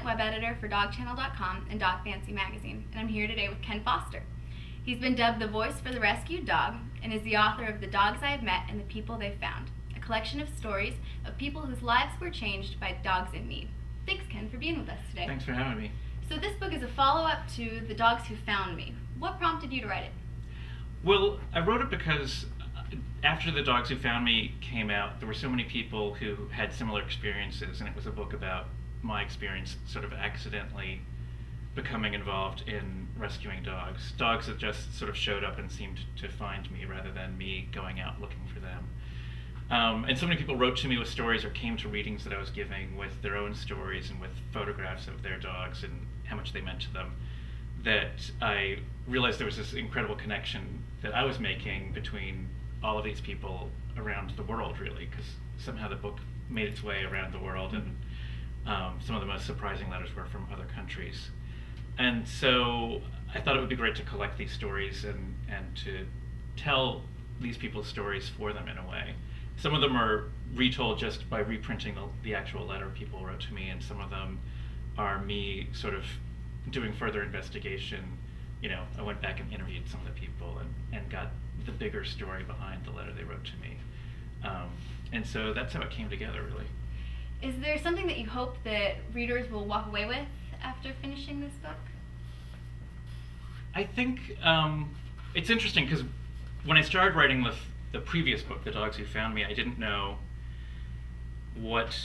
web editor for DogChannel.com and Dog Fancy magazine, and I'm here today with Ken Foster. He's been dubbed the voice for the rescued dog and is the author of The Dogs I Have Met and the People They Found, a collection of stories of people whose lives were changed by dogs in need. Thanks, Ken, for being with us today. Thanks for having me. So this book is a follow-up to The Dogs Who Found Me. What prompted you to write it? Well, I wrote it because after The Dogs Who Found Me came out, there were so many people who had similar experiences, and it was a book about my experience sort of accidentally becoming involved in rescuing dogs. Dogs that just sort of showed up and seemed to find me rather than me going out looking for them. And so many people wrote to me with stories or came to readings that I was giving with their own stories and with photographs of their dogs and how much they meant to them, that I realized there was this incredible connection that I was making between all of these people around the world, really, because somehow the book made its way around the world, and some of the most surprising letters were from other countries. And so I thought it would be great to collect these stories and to tell these people's stories for them in a way. Some of them are retold just by reprinting the actual letter people wrote to me, and some of them are me sort of doing further investigation. You know, I went back and interviewed some of the people and got the bigger story behind the letter they wrote to me. And so that's how it came together, really. Is there something that you hope that readers will walk away with after finishing this book? I think it's interesting because when I started writing the previous book, The Dogs Who Found Me, I didn't know what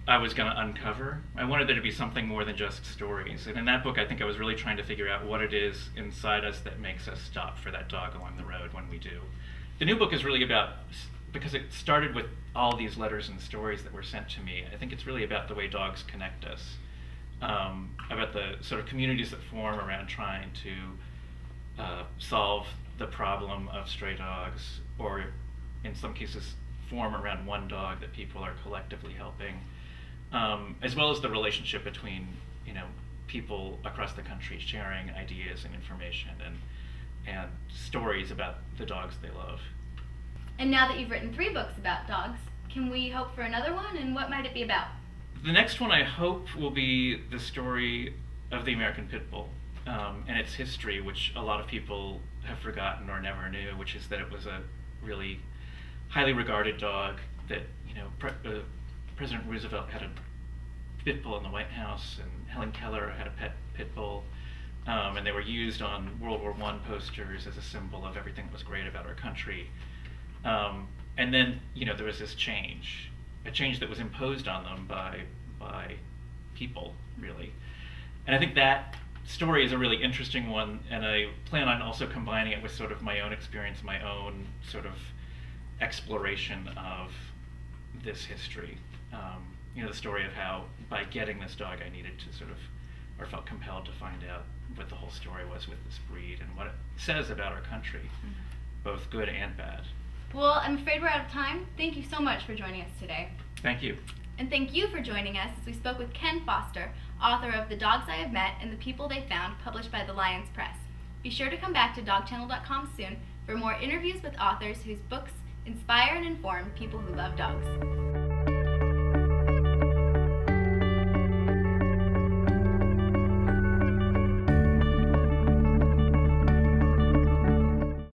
I was going to uncover. I wanted there to be something more than just stories. And in that book, I think I was really trying to figure out what it is inside us that makes us stop for that dog along the road when we do. The new book is really about, because it started with all these letters and stories that were sent to me, I think it's really about the way dogs connect us, about the sort of communities that form around trying to solve the problem of stray dogs, or in some cases form around one dog that people are collectively helping, as well as the relationship between, you know, people across the country sharing ideas and information and stories about the dogs they love. And now that you've written 3 books about dogs, can we hope for another one, and what might it be about? The next one I hope will be the story of the American Pit Bull and its history, which a lot of people have forgotten or never knew, which is that it was a really highly regarded dog that, you know, President Roosevelt had a pit bull in the White House, and Helen Keller had a pet pit bull, and they were used on World War I posters as a symbol of everything that was great about our country. And then, you know, there was this change, a change that was imposed on them by people, really. And I think that story is a really interesting one, and I plan on also combining it with sort of my own experience, my own sort of exploration of this history. You know, the story of how by getting this dog I needed to sort of, or felt compelled to find out what the whole story was with this breed and what it says about our country, both good and bad. Well, I'm afraid we're out of time. Thank you so much for joining us today. Thank you. And thank you for joining us as we spoke with Ken Foster, author of The Dogs I Have Met and the People They Found, published by the Lions Press. Be sure to come back to DogChannel.com soon for more interviews with authors whose books inspire and inform people who love dogs.